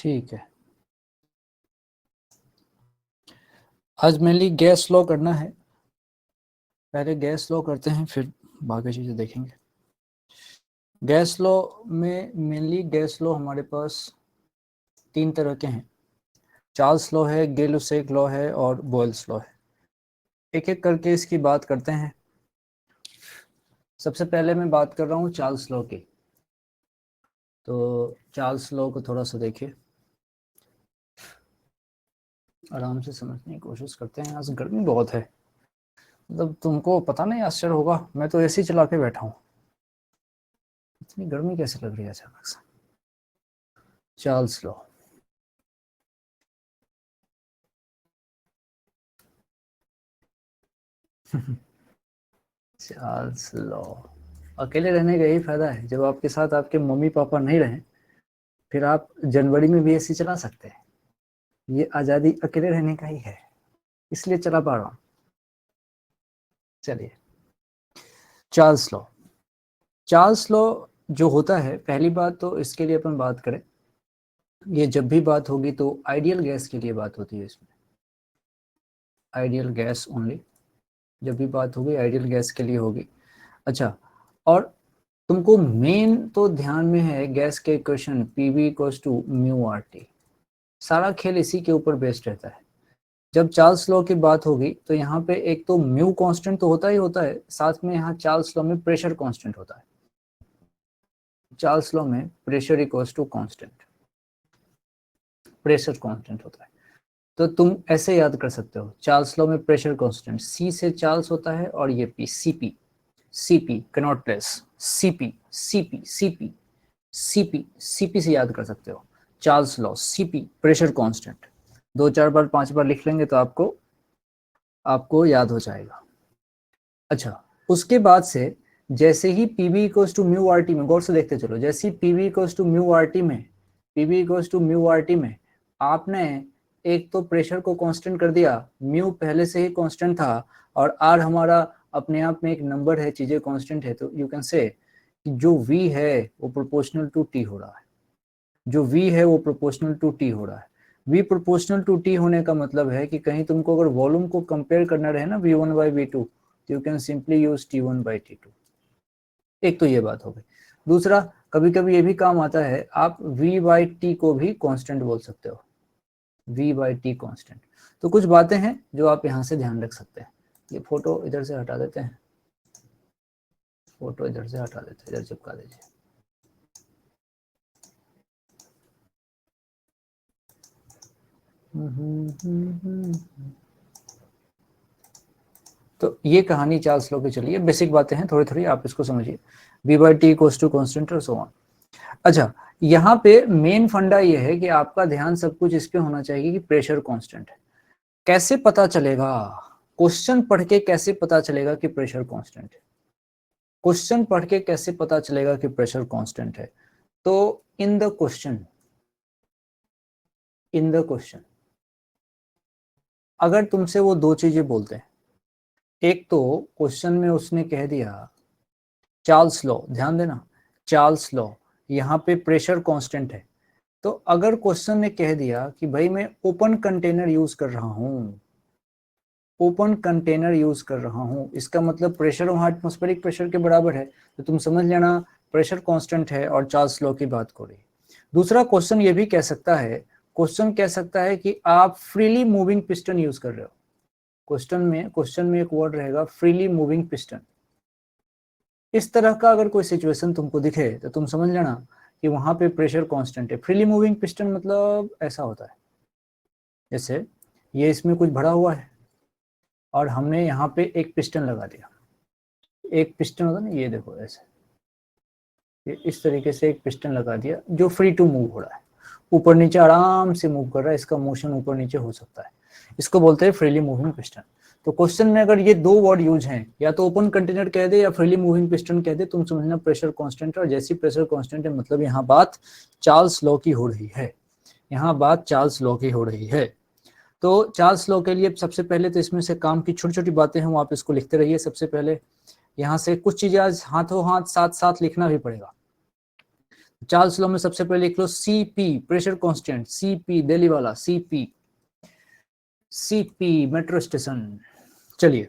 ठीक है, आज मेनली गैस लॉ करना है। पहले गैस लॉ करते हैं, फिर बाकी चीज़ें देखेंगे। गैस लॉ में मेनली गैस लॉ हमारे पास 3 तरह के हैं। चार्ल्स लॉ है, गे-लुसेक लॉ है और बॉयल्स लॉ है। एक एक करके इसकी बात करते हैं। सबसे पहले मैं बात कर रहा हूँ चार्ल्स लॉ की। तो चार्ल्स लॉ को थोड़ा सा देखिए, आराम से समझने की कोशिश करते हैं। आज गर्मी बहुत है, मतलब तुमको पता नहीं आश्चर्य होगा, मैं तो एसी चला के बैठा हूँ। इतनी गर्मी कैसे लग रही है अचानक से। Charles law, Charles law. अकेले रहने का यही फायदा है, जब आपके साथ आपके मम्मी पापा नहीं रहें, फिर आप जनवरी में भी एसी चला सकते हैं। ये आज़ादी अकेले रहने का ही है, इसलिए चला पा रहा हूँ। चलिए, चार्ल्स लॉ। चार्ल्स लॉ जो होता है, पहली बात तो इसके लिए अपन बात करें, ये जब भी बात होगी तो आइडियल गैस के लिए बात होती है। इसमें आइडियल गैस ओनली, जब भी बात होगी आइडियल गैस के लिए होगी। अच्छा, और तुमको मेन तो ध्यान में है गैस के equation PV equals to mu R T. सारा खेल इसी के ऊपर बेस्ड रहता है। जब चार्ल्स लॉ की बात होगी तो यहाँ पे एक तो म्यू कांस्टेंट तो होता ही होता है, साथ में यहाँ चार्ल्स लॉ में प्रेशर कांस्टेंट होता है। चार्ल्स लॉ में pressure equals to constant, pressure constant होता है। तो तुम ऐसे याद कर सकते हो, चार्ल्स लॉ में प्रेशर कांस्टेंट C से चार्ल्स होता है और ये P, CP, CP cannot place, CP, CP, CP, CP, CP से याद कर सकते हो। Charles law, CP pressure constant, 2-4 बार 5 बार लिख लेंगे तो आपको याद हो जाएगा। अच्छा, उसके बाद से जैसे ही PV equals to mu R T में, गौर से देखते चलो, जैसे ही PV equals to mu R T में, PV equals to mu R T में आपने एक तो प्रेशर को कांस्टेंट कर दिया, म्यू पहले से ही कांस्टेंट था और आर हमारा अपने आप में एक नंबर है, चीजें कांस्टेंट है, तो यू कैन से कि जो V है वो प्रोपोर्शनल टू T हो रहा है। जो V है वो प्रोपोर्शनल टू T हो रहा है। V प्रोपोर्शनल टू T होने का मतलब है कि कहीं तुमको अगर वॉल्यूम को कंपेयर करना रहे ना V1 by V2, you can simply use T1 by T2। एक तो ये बात हो गई। दूसरा, कभी कभी ये भी काम आता है, आप V by T को भी कांस्टेंट बोल सकते हो, V by T कांस्टेंट। तो कुछ बातें हैं जो आप यहाँ से ध्यान रख सकते हैं। ये फोटो इधर से हटा देते हैं, फोटो इधर से हटा देते हैं, इधर चिपका दीजिए। तो ये कहानी चार्ल्स लॉ की चलिए, बेसिक बातें हैं, थोड़ी थोड़ी आप इसको समझिए। V by T equals to constant और सो ऑन। अच्छा, यहाँ पे मेन फंडा ये है कि आपका ध्यान सब कुछ इस पे होना चाहिए कि प्रेशर कांस्टेंट है। कैसे पता चलेगा? क्वेश्चन पढ़ के कैसे पता चलेगा कि प्रेशर कांस्टेंट है? क्वेश्चन पढ़ के कैसे पता चलेगा कि प्रेशर कांस्टेंट है? तो इन द क्वेश्चन अगर तुमसे वो 2 चीजें बोलते हैं, एक तो क्वेश्चन में उसने कह दिया चार्ल्स लॉ, ध्यान देना, चार्ल्स लॉ, यहाँ पे प्रेशर कांस्टेंट है। तो अगर क्वेश्चन ने कह दिया कि भाई मैं ओपन कंटेनर यूज कर रहा हूँ, ओपन कंटेनर यूज कर रहा हूँ, इसका मतलब प्रेशर वहां एटमॉस्फेरिक प्रेशर के बराबर है, तो तुम समझ लेना प्रेशर कांस्टेंट है और चार्ल्स लॉ की बात हो रही। दूसरा क्वेश्चन ये भी कह सकता है, क्वेश्चन कह सकता है कि आप फ्रीली मूविंग पिस्टन यूज कर रहे हो। क्वेश्चन में एक वर्ड रहेगा फ्रीली मूविंग पिस्टन। इस तरह का अगर कोई सिचुएशन तुमको दिखे तो तुम समझ लेना कि वहां पे प्रेशर कांस्टेंट है। फ्रीली मूविंग पिस्टन मतलब ऐसा होता है, जैसे ये इसमें कुछ भरा हुआ है और हमने यहाँ पे एक पिस्टन लगा दिया। एक पिस्टन होता ना, ये देखो ऐसे, ये इस तरीके से एक पिस्टन लगा दिया जो फ्री टू मूव हो रहा है, ऊपर नीचे आराम से मूव कर रहा है, इसका मोशन ऊपर नीचे हो सकता है, इसको बोलते हैं फ्रीली मूविंग पिस्टन। तो क्वेश्चन में अगर ये 2 वर्ड यूज हैं, या तो ओपन कंटेनर कह दे या फ्रीली मूविंग पिस्टन कह दे, तुम समझना प्रेशर कांस्टेंट है। और जैसी प्रेशर कांस्टेंट है मतलब यहाँ बात चार्ल्स लॉ की हो रही है, यहाँ बात चार्ल्स लॉ की हो रही है। तो चार्ल्स लॉ के लिए सबसे पहले तो इसमें से काम की छोटी छोटी बातें हैं, वो आप इसको लिखते रहिए। सबसे पहले यहाँ से कुछ चीजें आज हाथों हाथ साथ साथ लिखना भी पड़ेगा। चार्ल्स लॉ में सबसे पहले लिख लो CP, pressure constant, CP Delhi वाला, सीपी, सीपी मेट्रो स्टेशन। चलिए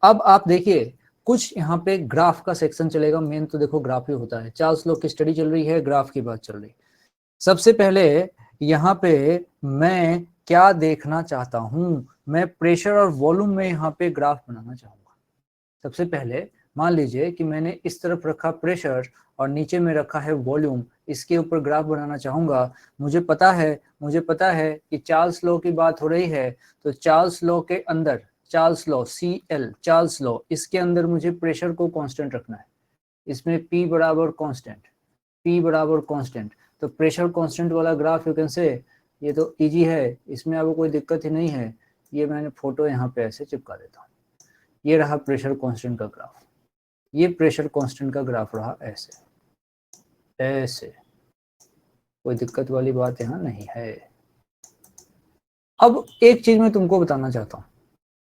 अब आप देखिए कुछ यहाँ पे ग्राफ का सेक्शन चलेगा, मेन तो देखो ग्राफ ही होता है। चार्ल्स लॉ की स्टडी चल रही है, ग्राफ की बात चल रही है। सबसे पहले यहाँ पे मैं क्या देखना चाहता हूं, मैं प्रेशर और वॉल्यूम में यहाँ पे ग्राफ बनाना चाहूंगा। सबसे पहले मान लीजिए कि मैंने इस तरफ रखा प्रेशर और नीचे में रखा है वॉल्यूम, इसके ऊपर ग्राफ बनाना चाहूंगा। मुझे पता है कि चार्ल्स लॉ की बात हो रही है, तो चार्ल्स लॉ के अंदर, Charles law CL, Charles law, इसके अंदर मुझे प्रेशर को कांस्टेंट रखना है। इसमें P बराबर कांस्टेंट, P बराबर कांस्टेंट, तो प्रेशर कांस्टेंट वाला ग्राफ यू कैन से, ये तो इजी है, इसमें आपको कोई दिक्कत ही नहीं है। ये मैंने फोटो यहाँ पे ऐसे चिपका देता हूँ। ये रहा प्रेशर कांस्टेंट का ग्राफ, ये प्रेशर कांस्टेंट का ग्राफ रहा ऐसे ऐसे, कोई दिक्कत वाली बात यहाँ नहीं है। अब एक चीज मैं तुमको बताना चाहता हूँ,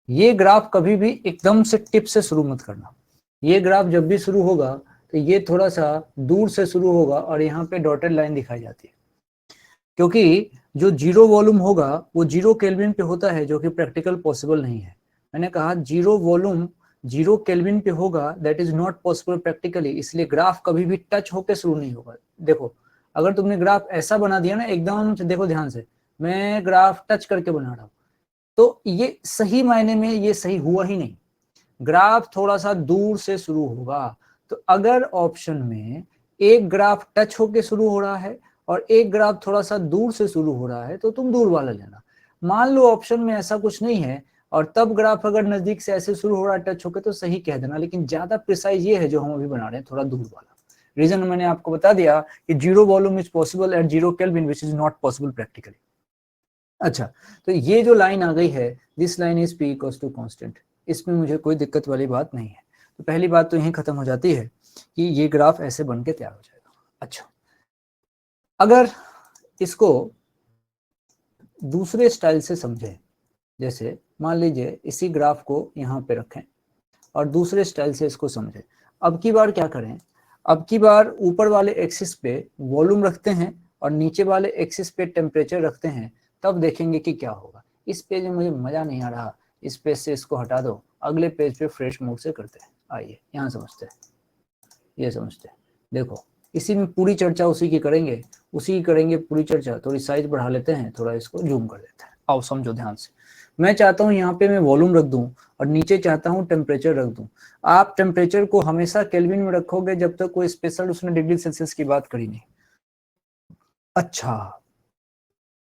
ये ग्राफ कभी भी एकदम से टिप से शुरू मत करना। ये ग्राफ जब भी शुरू होगा तो ये थोड़ा सा दूर से शुरू होगा और यहाँ पे डॉटेड लाइन दिखाई जाती है, क्योंकि जो जीरो वॉल्यूम होगा वो 0 केल्विन पे होता है, जो कि प्रैक्टिकल पॉसिबल नहीं है। मैंने कहा जीरो वॉल्यूम 0 केल्विन पे होगा, that is not possible practically, इसलिए ग्राफ कभी भी टच होकर शुरू नहीं होगा। देखो अगर तुमने ग्राफ ऐसा बना दिया ना एकदम, देखो ध्यान से, मैं ग्राफ टच करके बना रहा हूँ, तो ये सही मायने में ये सही हुआ ही नहीं। ग्राफ थोड़ा सा दूर से शुरू होगा। तो अगर ऑप्शन में एक ग्राफ टच होके शुरू हो रहा है और एक ग्राफ थोड़ा सा दूर से शुरू हो रहा है, तो तुम दूर वाला लेना। मान लो ऑप्शन में ऐसा कुछ नहीं है और तब ग्राफ अगर नजदीक से ऐसे शुरू हो रहा है टच होके, तो सही कह देना, लेकिन ज्यादा प्रिसाइज ये है जो हम अभी बना रहे हैं, थोड़ा दूर वाला। रीजन मैंने आपको बता दिया कि 0 volume is possible at 0 Kelvin which is not possible practically. अच्छा, तो ये जो लाइन आ गई है, this line is P equals to constant, इसमें मुझे कोई दिक्कत वाली बात नहीं है। तो पहली बात तो यहीं खत्म हो जाती है कि ये ग्राफ ऐसे बन के तैयार हो जाएगा। अच्छा, अगर इसको दूसरे स्टाइल से समझें, जैसे मान लीजिए इसी ग्राफ को यहाँ पे रखें और दूसरे स्टाइल से इसको समझें। अब की बार क्या करें, अब की बार ऊपर वाले एक्सिस पे वॉल्यूम रखते हैं और नीचे वाले एक्सिस पे टेम्परेचर रखते हैं, तब देखेंगे कि क्या होगा। इस पेज में मुझे मजा नहीं आ रहा, इस पेज से इसको हटा दो, अगले पेज पे फ्रेश मूड से करते हैं। आइए यहाँ समझते हैं, ये समझते हैं। देखो इसी में पूरी चर्चा उसी की करेंगे, पूरी चर्चा। थोड़ी साइज बढ़ा लेते हैं, थोड़ा इसको जूम कर लेते हैं। आओ समझो ध्यान से। मैं चाहता हूँ यहाँ पे मैं वॉल्यूम रख दूं और नीचे चाहता हूँ टेम्परेचर रख दूं। आप टेम्परेचर को हमेशा केल्विन में रखोगे जब तक कोई स्पेशल उसने डिग्री सेल्सियस की बात करी नहीं। अच्छा,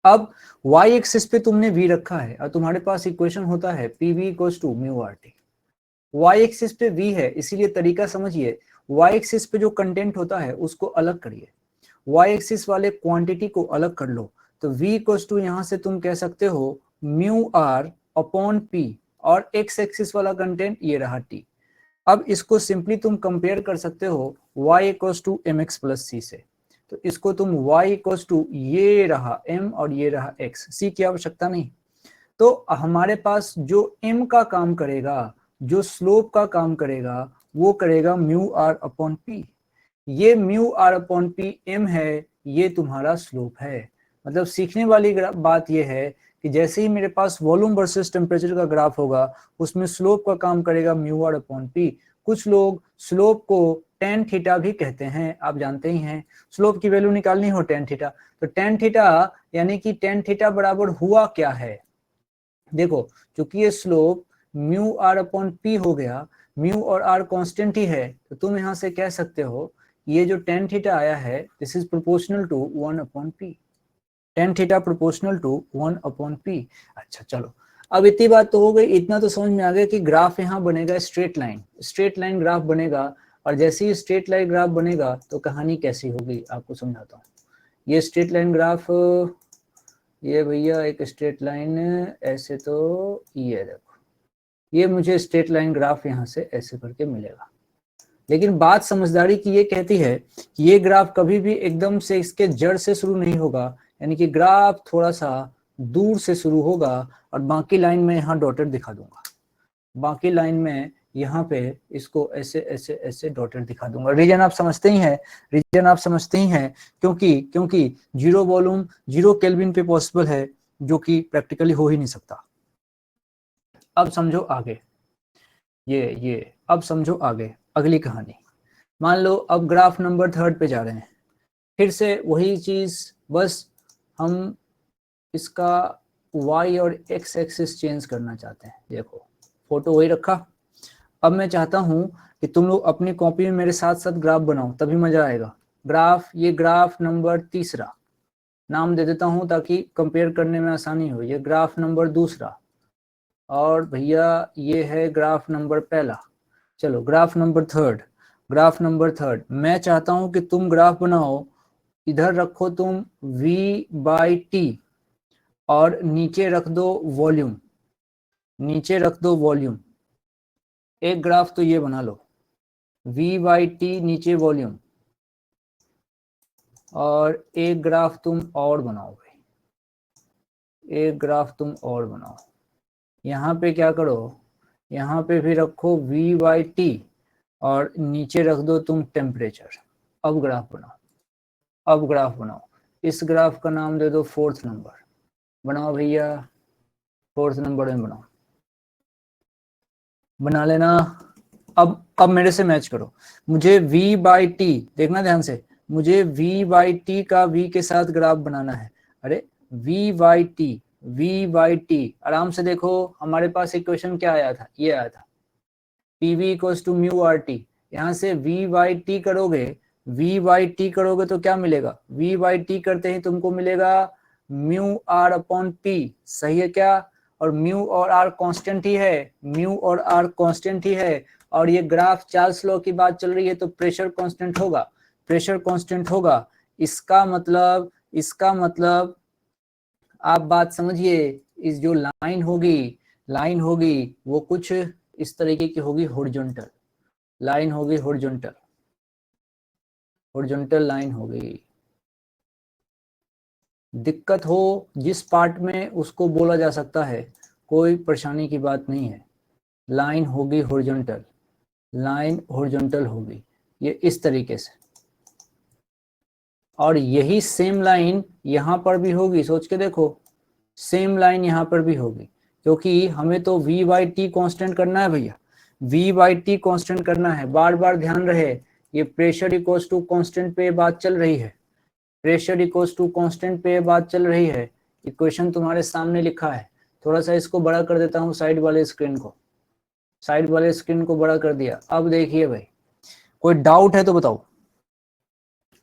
अब y एक्सिस पे तुमने v रखा है और तुम्हारे पास इक्वेशन होता है PV equals to mu RT। y axis पे v है, इसीलिए तरीका समझिए, y एक्सिस पे जो कंटेंट होता है उसको अलग करिए, y एक्सिस वाले क्वांटिटी को अलग कर लो। तो v इक्वल्स टू यहाँ से तुम कह सकते हो म्यू r अपॉन p, और x एक्सिस वाला कंटेंट ये रहा t। अब इसको सिंपली तुम कंपेयर कर सकते हो y equals to mx plus c से। तो इसको तुम y इक्वल्स टू ये रहा m और ये रहा x, c की आवश्यकता नहीं। तो हमारे पास जो m का काम करेगा, जो स्लोप का काम करेगा, वो करेगा म्यू r अपॉन पी। ये mu r upon P m है, ये तुम्हारा स्लोप है। मतलब सीखने वाली बात ये है कि जैसे ही मेरे पास वॉल्यूम वर्सेस टेम्परेचर का ग्राफ होगा, उसमें स्लोप का काम करेगा म्यू r अपॉन पी। कुछ लोग स्लोप को टेन थीटा भी कहते हैं, आप जानते ही हैं। स्लोप की वैल्यू निकालनी हो टेन थीटा, तो टेन थीटा यानी कि टेन थीटा बराबर हुआ क्या है। देखो चूंकि ये slope mu R upon P हो गया, म्यू और आर कांस्टेंट ही है, तो तुम यहां से कह सकते हो ये जो टेन थीटा आया है this is proportional to 1 upon P. Tan theta proportional to 1 upon P. अच्छा चलो, अब इतनी बात तो हो गई, इतना तो समझ में आ गया कि ग्राफ यहाँ बनेगा straight line, straight line graph बनेगा। और जैसे ही स्ट्रेट लाइन ग्राफ बनेगा तो कहानी कैसी होगी आपको समझाता हूँ। ये स्ट्रेट लाइन ग्राफ, ये भैया एक स्ट्रेट लाइन ऐसे, तो ये देखो, ये मुझे स्ट्रेट लाइन ग्राफ यहाँ से ऐसे करके मिलेगा। लेकिन बात समझदारी की ये कहती है कि ये ग्राफ कभी भी एकदम से इसके जड़ से शुरू नहीं होगा, यानी कि ग्राफ थोड़ा सा दूर से शुरू होगा और बाकी लाइन में यहाँ डॉटेड दिखा दूंगा, बाकी लाइन में यहाँ पे इसको ऐसे ऐसे ऐसे डॉटेड दिखा दूंगा। रीजन आप समझते ही हैं, रीजन आप समझते ही हैं, क्योंकि जीरो वॉल्यूम 0 केल्विन पे पॉसिबल है, जो कि प्रैक्टिकली हो ही नहीं सकता। अब समझो आगे, ये अब समझो आगे अगली कहानी। मान लो अब ग्राफ नंबर 3 पे जा रहे हैं, फिर से वही चीज, बस हम इसका y और x एक्सिस चेंज करना चाहते हैं। देखो फोटो वही रखा। अब मैं चाहता हूं कि तुम लोग अपनी कॉपी में मेरे साथ साथ ग्राफ बनाओ, तभी मजा आएगा। ग्राफ, ये ग्राफ नंबर 3 नाम दे देता हूं ताकि कंपेयर करने में आसानी हो। ये ग्राफ नंबर 2, और भैया ये है ग्राफ नंबर 1। चलो ग्राफ नंबर 3, ग्राफ नंबर 3। मैं चाहता हूं कि तुम ग्राफ बनाओ, इधर रखो तुम v/t और नीचे रख दो वॉल्यूम, नीचे रख दो वॉल्यूम। एक ग्राफ तो ये बना लो, v/t नीचे वॉल्यूम, और एक ग्राफ तुम और बनाओ भाई, एक ग्राफ तुम और बनाओ। यहाँ पे क्या करो, यहाँ पे भी रखो v/t और नीचे रख दो तुम टेम्परेचर। अब ग्राफ बनाओ, अब ग्राफ बनाओ। इस ग्राफ का नाम दे दो 4th नंबर। बनाओ भैया, 4th नंबर में बनाओ, बना लेना। अब मेरे से मैच करो। मुझे v/t, देखना ध्यान से, मुझे v/t का v के साथ ग्राफ बनाना है। अरे v/t, v/t, आराम से देखो, हमारे पास इक्वेशन क्या आया था, ये आया था pv equals to mu RT। यहाँ से v/t करोगे, v/t करोगे तो क्या मिलेगा, v/t करते ही तुमको मिलेगा म्यू r/p। सही है क्या? और म्यू और r कांस्टेंट ही है, म्यू और r कांस्टेंट ही है। और ये ग्राफ चार्ल्स लॉ की बात चल रही है, तो प्रेशर कांस्टेंट होगा, प्रेशर कांस्टेंट होगा। इसका मतलब आप बात समझिए, इस जो लाइन होगी, लाइन होगी वो कुछ इस तरीके की होगी, हॉरिजॉन्टल लाइन होगी, हॉरिजॉन्टल, हॉरिजॉन्टल लाइन होगी। दिक्कत हो जिस पार्ट में उसको बोला जा सकता है, कोई परेशानी की बात नहीं है। लाइन होगी हॉरिजॉन्टल, लाइन हॉरिजॉन्टल होगी, ये इस तरीके से। और यही सेम लाइन यहाँ पर भी होगी, सोच के देखो, सेम लाइन यहाँ पर भी होगी, क्योंकि हमें तो v/t कांस्टेंट करना है भैया, v/t कांस्टेंट करना है। बार बार ध्यान रहे, ये प्रेशर इक्वल्स टू कांस्टेंट पे बात चल रही है, प्रेशर इक्वल्स टू कांस्टेंट पे बात चल रही है। इक्वेशन तुम्हारे सामने लिखा है। थोड़ा सा इसको बड़ा कर देता हूँ, साइड वाले स्क्रीन को, साइड वाले स्क्रीन को बड़ा कर दिया। अब देखिए भाई, कोई डाउट है तो बताओ,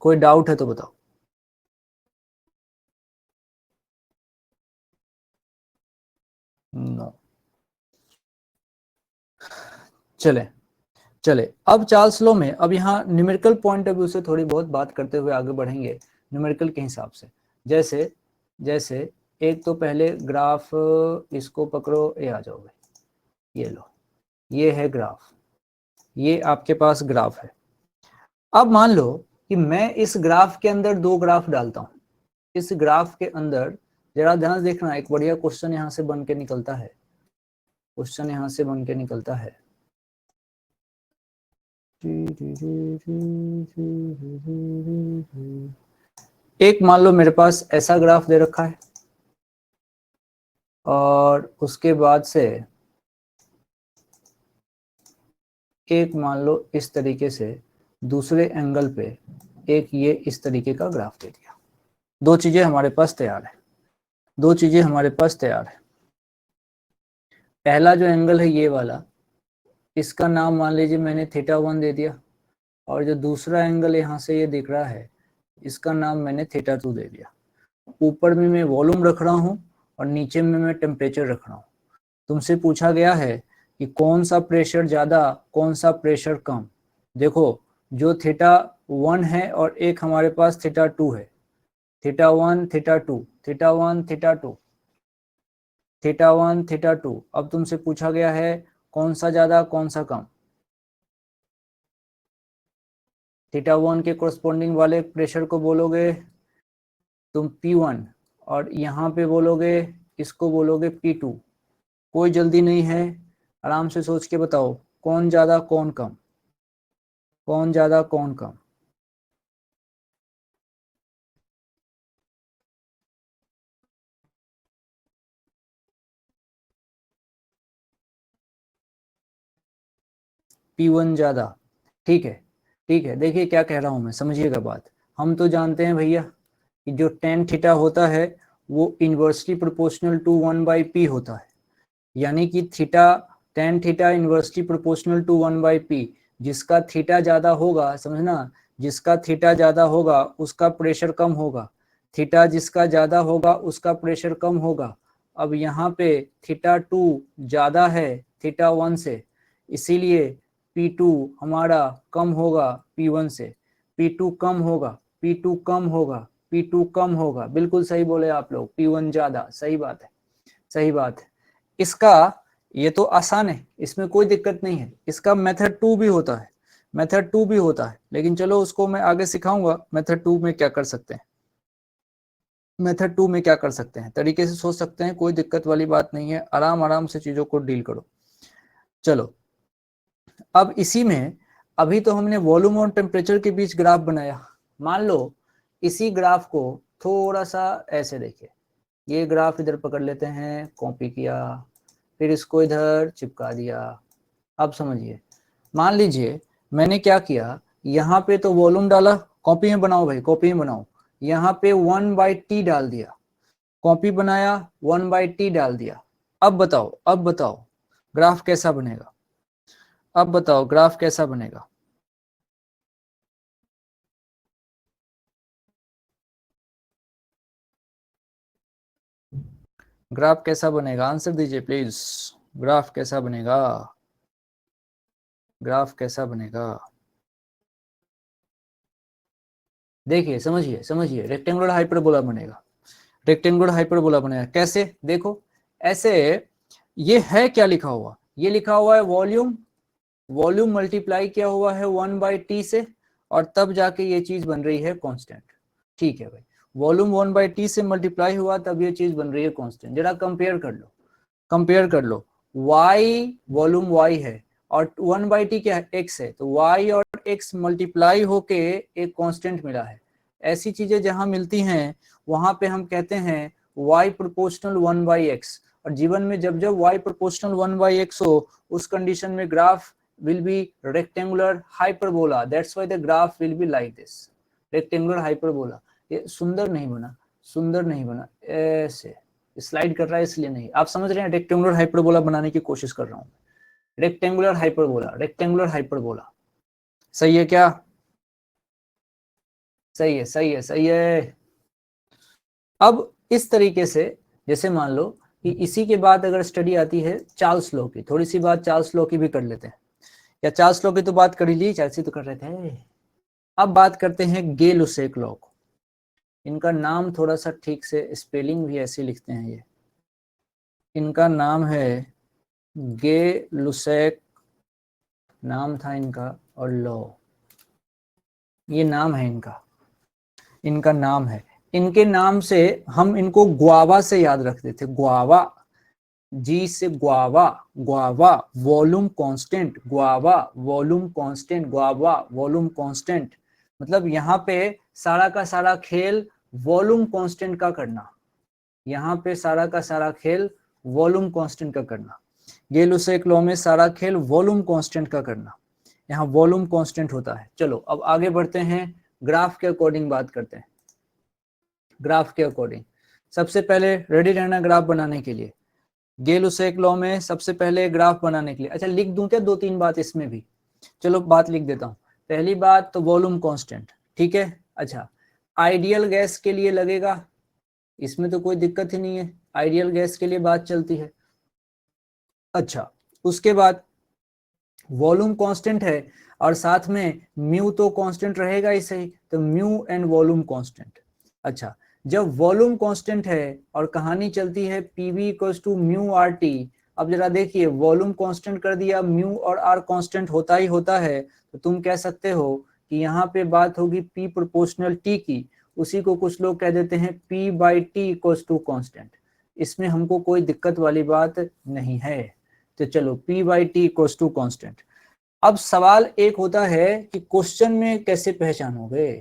कोई डाउट है तो बताओ। नो, चले चले। अब चार्ल्स लॉ में, अब यहाँ न्यूमेरिकल पॉइंट ऑफ व्यू से थोड़ी बहुत बात करते हुए आगे बढ़ेंगे, न्यूमेरिकल के हिसाब से। जैसे जैसे एक तो पहले ग्राफ, इसको पकड़ो, ये आ जाओ भाई, ये लो, ये है ग्राफ, ये आपके पास ग्राफ है। अब मान लो कि मैं इस ग्राफ के अंदर 2 ग्राफ डालता हूं। इस ग्राफ के अंदर जरा ध्यान से देखना, एक बढ़िया क्वेश्चन यहां से बन के निकलता है, क्वेश्चन यहां से बन के निकलता है। एक मान लो मेरे पास ऐसा ग्राफ दे रखा है, और उसके बाद से एक मान लो इस तरीके से दूसरे एंगल पे एक ये इस तरीके का ग्राफ दे दिया। 2 चीजें हमारे पास तैयार है, 2 चीजें हमारे पास तैयार है। पहला जो एंगल है ये वाला, इसका नाम मान लीजिए मैंने θ1 दे दिया, और जो दूसरा एंगल यहाँ से ये दिख रहा है, इसका नाम मैंने θ2 दे दिया। ऊपर में मैं वॉल्यूम रख रहा हूँ और नीचे में मैं टेम्परेचर रख रहा हूँ। तुमसे पूछा गया है कि कौन सा प्रेशर ज्यादा, कौन सा प्रेशर कम। देखो, जो θ1 है और एक हमारे पास θ2 है, θ1 θ2, θ1 θ2, θ1 θ2। अब तुमसे पूछा गया है कौन सा ज्यादा कौन सा कम। θ1 के कोरस्पोंडिंग वाले प्रेशर को बोलोगे तुम P1, और यहाँ पे बोलोगे, इसको बोलोगे P2। कोई जल्दी नहीं है, आराम से सोच के बताओ कौन ज्यादा कौन कम, कौन ज्यादा कौन कम? P1 ज्यादा, ठीक है, ठीक है। देखिए क्या कह रहा हूं मैं, समझिएगा बात। हम तो जानते हैं भैया कि जो tan थीटा होता है वो इनवर्सली प्रोपोर्शनल टू 1/p होता है, यानी कि theta, tan theta inversely proportional to 1/p। जिसका थीटा ज्यादा होगा, समझना, जिसका थीटा ज्यादा होगा उसका प्रेशर कम होगा, थीटा जिसका ज्यादा होगा उसका प्रेशर कम होगा। अब यहाँ पे थीटा 2 ज्यादा है थीटा 1 से, इसीलिए P2 हमारा कम होगा P1 से, P2 कम होगा, P2 कम होगा, P2 कम होगा। बिल्कुल सही बोले आप लोग, P1 ज्यादा, सही बात है, सही बात है। इसका ये तो आसान है, इसमें कोई दिक्कत नहीं है। इसका मेथड 2 भी होता है, मेथड 2 भी होता है, लेकिन चलो उसको मैं आगे सिखाऊंगा मेथड 2 में क्या कर सकते हैं। मेथड 2 में क्या कर सकते हैं, तरीके से सोच सकते हैं, कोई दिक्कत वाली बात नहीं है, आराम आराम से चीजों को डील करो। चलो अब इसी में, अभी तो हमने वॉल्यूम और टेम्परेचर के बीच ग्राफ बनाया। मान लो इसी ग्राफ को थोड़ा सा ऐसे देखिए, ये ग्राफ इधर पकड़ लेते हैं, कॉपी किया, फिर इसको इधर चिपका दिया। अब समझिए, मान लीजिए मैंने क्या किया, यहाँ पे तो वॉल्यूम डाला, कॉपी में बनाओ भाई, कॉपी में बनाओ, यहाँ पे 1/t डाल दिया, कॉपी बनाया, 1/t डाल दिया। अब बताओ, अब बताओ ग्राफ कैसा बनेगा, अब बताओ ग्राफ कैसा बनेगा? ग्राफ कैसा बनेगा, आंसर दीजिए प्लीज। ग्राफ कैसा बनेगा, ग्राफ कैसा बनेगा? देखिए, समझिए समझिए, रेक्टेंगुलर हाइपरबोला बनेगा, रेक्टेंगुलर हाइपरबोला बनेगा। कैसे? देखो ऐसे, ये है क्या लिखा हुआ, ये लिखा हुआ है वॉल्यूम, वॉल्यूम मल्टीप्लाई किया हुआ है 1/t से, और तब जाके ये चीज बन रही है कांस्टेंट। ठीक है भाई, वॉल्यूम 1/t से मल्टीप्लाई हुआ तब ये चीज बन रही है कांस्टेंट। जरा कंपेयर कर लो, कंपेयर कर लो, y वॉल्यूम y है और 1/t क्या है, x है, तो y और x मल्टीप्लाई होके एक कांस्टेंट मिला है। ऐसी चीजें जहां मिलती हैं वहां पे हम कहते हैं y प्रोपोर्शनल 1/x। और जीवन में जब जब y प्रोपोर्शनल 1/x हो, उस कंडीशन में graph will be rectangular hyperbola, that's why the graph will be like this, rectangular hyperbola। ये सुंदर नहीं बना, सुंदर नहीं बना, ऐसे स्लाइड कर रहा है इसलिए नहीं, आप समझ रहे हैं, रेक्टेंगुलर हाइपरबोला बनाने की कोशिश कर रहा हूं, रेक्टेंगुलर हाइपरबोला, रेक्टेंगुलर हाइपरबोला। सही है क्या? सही है, सही है, सही है। अब इस तरीके से, जैसे मान लो कि इसी के बाद अगर स्टडी आती है चार्ल्स लॉ की, थोड़ी सी बात चार्ल्स लॉ की भी कर लेते हैं, या चार्ल्स लॉ की तो बात कर ही ली, चार्ल्स तो कर रहे थे। अब बात करते हैं गे लुसेक लॉ को। इनका नाम थोड़ा सा ठीक से, स्पेलिंग भी ऐसे लिखते हैं ये, इनका नाम है गे लुसेक, नाम था इनका, और लॉ, ये नाम है इनका, इनका नाम है। इनके नाम से हम इनको ग्वावा से याद रखते थे, ग्वावा, जी से guava, guava volume constant, guava volume constant, guava volume constant. मतलब यहाँ पे सारा का सारा खेल वॉल्यूम कांस्टेंट का करना, यहाँ पे सारा का सारा खेल वॉल्यूम कांस्टेंट का करना, गे लुसेक लॉ में सारा खेल वॉल्यूम कांस्टेंट का करना, यहाँ वॉल्यूम कांस्टेंट होता है। चलो अब आगे बढ़ते हैं, ग्राफ के अकॉर्डिंग बात करते हैं। ग्राफ के अकॉर्डिंग सबसे पहले रेडी रहना ग्राफ बनाने के लिए, गे लुसेक लॉ में सबसे पहले ग्राफ बनाने के लिए, अच्छा लिख दूं क्या दो तीन बात इसमें भी? चलो बात लिख देता हूँ। पहली बात तो वॉल्यूम कांस्टेंट, ठीक है। अच्छा, आइडियल गैस के लिए लगेगा, इसमें तो कोई दिक्कत ही नहीं है, आइडियल गैस के लिए बात चलती है। अच्छा, उसके बाद वॉल्यूम कांस्टेंट है और साथ में म्यू तो कांस्टेंट रहेगा ही सही, तो म्यू एंड वॉल्यूम कांस्टेंट। अच्छा, जब वॉल्यूम कांस्टेंट है और कहानी चलती है PV equals to mu R T, अब जरा देखिए वॉल्यूम कांस्टेंट कर दिया, म्यू और आर कांस्टेंट होता ही होता है, तो तुम कह सकते हो कि यहाँ पे बात होगी पी प्रोपोर्शनल टी की, उसी को कुछ लोग कह देते हैं P by T equals to constant. इसमें हमको कोई दिक्कत वाली बात नहीं है। तो चलो P/T इक्वल्स टू कांस्टेंट। अब सवाल एक होता है कि क्वेश्चन में कैसे पहचानोगे,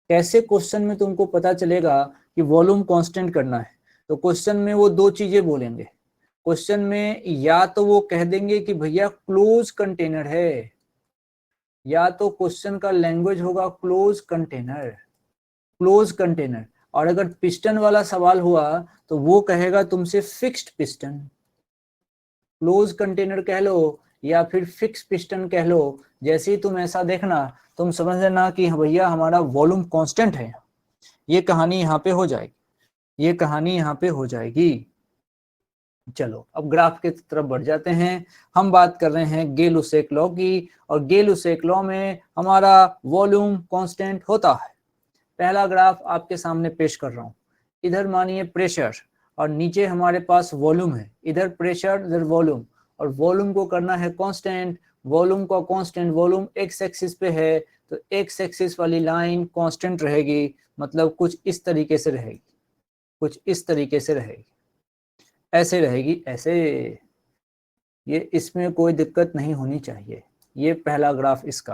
कैसे क्वेश्चन में तुमको पता चलेगा कि वॉल्यूम कांस्टेंट करना है। तो क्वेश्चन में वो दो चीजें बोलेंगे। क्वेश्चन में या तो वो कह देंगे कि भैया क्लोज कंटेनर है, या तो क्वेश्चन का लैंग्वेज होगा क्लोज कंटेनर, क्लोज कंटेनर। और अगर पिस्टन वाला सवाल हुआ तो वो कहेगा तुमसे फिक्स्ड पिस्टन, क्लोज कंटेनर कह लो या फिर फिक्स पिस्टन कह लो। जैसे ही तुम ऐसा देखना तुम समझ लेना कि भैया हमारा वॉल्यूम कांस्टेंट है। ये कहानी यहाँ पे हो जाएगी, ये कहानी यहाँ पे हो जाएगी। चलो अब ग्राफ के तरफ बढ़ जाते हैं। हम बात कर रहे हैं गे-लुसेक लॉ की, और गे-लुसेक लॉ में हमारा वॉल्यूम कांस्टेंट होता है। पहला ग्राफ आपके सामने पेश कर रहा हूं। इधर मानिए प्रेशर और नीचे हमारे पास वॉल्यूम है, इधर प्रेशर इधर वॉल्यूम, और वॉल्यूम को करना है कांस्टेंट। वॉल्यूम का कांस्टेंट, वॉल्यूम एक्स एक्सिस पे है तो एक्स एक्सिस वाली लाइन कांस्टेंट रहेगी, मतलब कुछ इस तरीके से रहेगी, कुछ इस तरीके से रहेगी, ऐसे रहेगी, ऐसे। ये इसमें कोई दिक्कत नहीं होनी चाहिए। ये पहला ग्राफ इसका,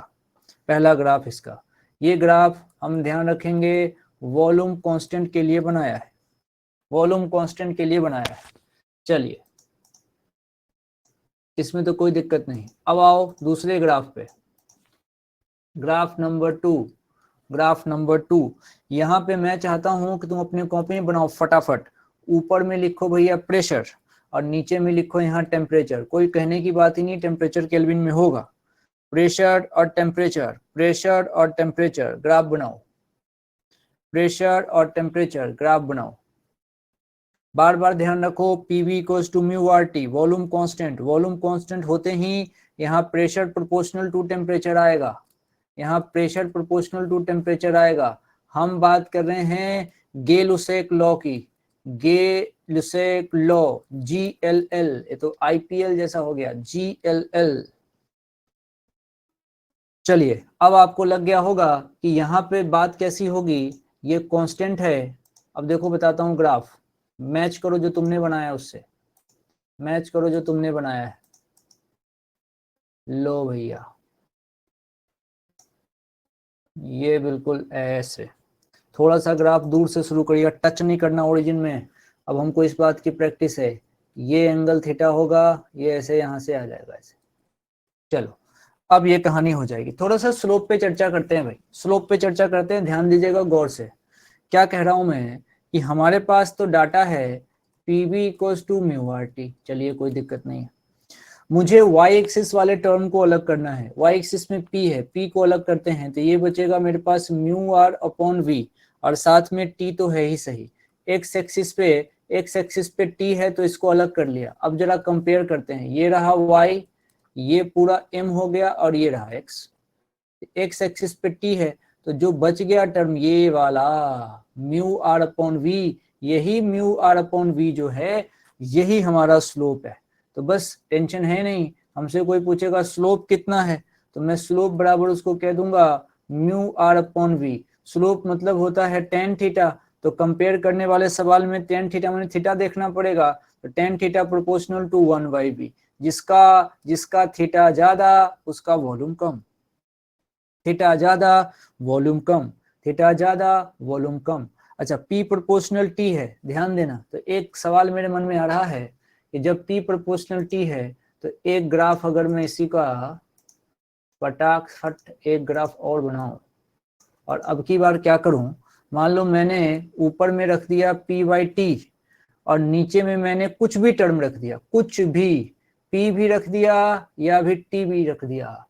पहला ग्राफ इसका। ये ग्राफ हम ध्यान रखेंगे वॉल्यूम कांस्टेंट के लिए बनाया है, वॉल्यूम कांस्टेंट के लिए बनाया है। चलिए इसमें तो कोई दिक्कत नहीं। अब आओ दूसरे ग्राफ पे, ग्राफ नंबर 2। ग्राफ नंबर 2, यहाँ पे मैं चाहता हूं कि तुम अपने कॉपी में बनाओ फटाफट। ऊपर में लिखो भैया प्रेशर और नीचे में लिखो यहाँ टेम्परेचर। कोई कहने की बात ही नहीं, टेम्परेचर केल्विन में होगा। प्रेशर और टेम्परेचर, प्रेशर और टेम्परेचर, ग्राफ बनाओ। प्रेशर और टेम्परेचर ग्राफ बनाओ। बार बार ध्यान रखो PV equals to mu R T, volume constant. Volume constant होते ही यहाँ प्रेशर प्रोपोर्शनल टू टेम्परेचर आएगा, यहाँ प्रेशर प्रोपोर्शनल टू टेम्परेचर आएगा। हम बात कर रहे हैं गे-लुसेक लॉ की, गे-लुसेक लॉ, GLL। ये तो IPL जैसा हो गया, GLL। चलिए अब आपको लग गया होगा कि यहाँ पे बात कैसी होगी। ये कांस्टेंट है। अब देखो बताता हूँ ग्राफ, मैच करो जो तुमने बनाया उससे, मैच करो जो तुमने बनाया है। लो भैया ये बिल्कुल ऐसे, थोड़ा सा ग्राफ दूर से शुरू करिएगा, टच नहीं करना ओरिजिन में। अब हमको इस बात की प्रैक्टिस है। ये एंगल थीटा होगा, ये ऐसे यहाँ से आ जाएगा ऐसे। चलो अब ये कहानी हो जाएगी। थोड़ा सा स्लोप पे चर्चा करते हैं भाई, स्लोप पे चर्चा करते हैं, ध्यान दीजिएगा गौर से। क्या कह रहा हूं मैं कि हमारे पास तो डाटा है PV equals to mu R T. चलिए कोई दिक्कत नहीं है। मुझे वाई एक्सिस वाले टर्म को अलग करना है। वाई एक्सिस में पी है, पी को अलग करते हैं तो ये बचेगा मेरे पास म्यू आर अपॉन वी, और साथ में टी तो है ही सही। एक्स एक्सिस पे टी है तो इसको अलग कर लिया। अब जरा कंपेयर करते हैं, ये रहा वाई, ये पूरा एम हो गया, और ये रहा एक्स। एक्स एक्सिस पे टी है तो जो बच गया टर्म ये वाला म्यू आर अपॉन वी, यही म्यू आर अपॉन वी जो है यही हमारा स्लोप है। तो बस टेंशन है नहीं। हमसे कोई पूछेगा स्लोप कितना है तो मैं स्लोप बराबर उसको कह दूंगा mu R upon V. Slope मतलब होता है टेन थीटा, तो कंपेयर करने वाले सवाल में टेन थीटा मैंने थीटा देखना पड़ेगा, तो ten theta proportional to 1/b। जिसका जिसका थीटा ज्यादा उसका वॉल्यूम कम, थीटा ज्यादा वॉल्यूम कम, थीटा ज्यादा वॉल्यूम कम। अच्छा P प्रोपोर्शनल T है, ध्यान देना। तो एक सवाल मेरे मन में आ रहा है कि जब P प्रोपोर्शनल T है तो एक ग्राफ अगर मैं इसी का फटाफट एक ग्राफ और बनाऊं, और अब की बार क्या करूं, मान लो मैंने ऊपर में रख दिया P/T और नीचे में मैंने कुछ भी टर्म रख दिया, कुछ भी, P भी रख दिया या भी T भी रख दिया,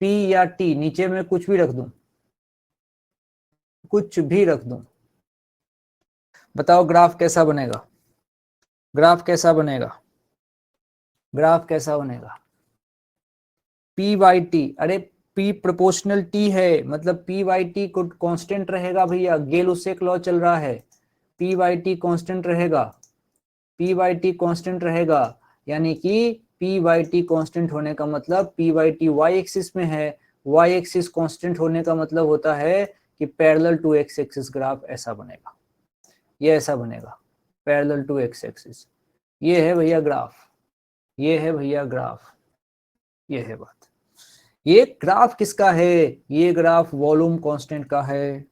P या T नीचे में कुछ भी रख दूं, कुछ भी रख दूं, बताओ ग्राफ कैसा बनेगा, ग्राफ कैसा बनेगा, ग्राफ कैसा बनेगा। P/T, अरे P प्रोपोर्शनल T है मतलब P/T को कांस्टेंट रहेगा भैया, गेल-लुसेक लॉ चल रहा है, P/T कांस्टेंट रहेगा, P/T कांस्टेंट रहेगा। यानी कि P/T कांस्टेंट होने का मतलब P/T वाई एक्सिस में है, वाई एक्सिस कांस्टेंट होने का मतलब होता है कि parallel to X axis graph ऐसा बनेगा, ये ऐसा बनेगा पैरेलल टू एक्स एक्सिस। ये है भैया ग्राफ, ये है भैया ग्राफ, ये है बात। ये ग्राफ किसका है? ये ग्राफ वॉल्यूम कांस्टेंट का है।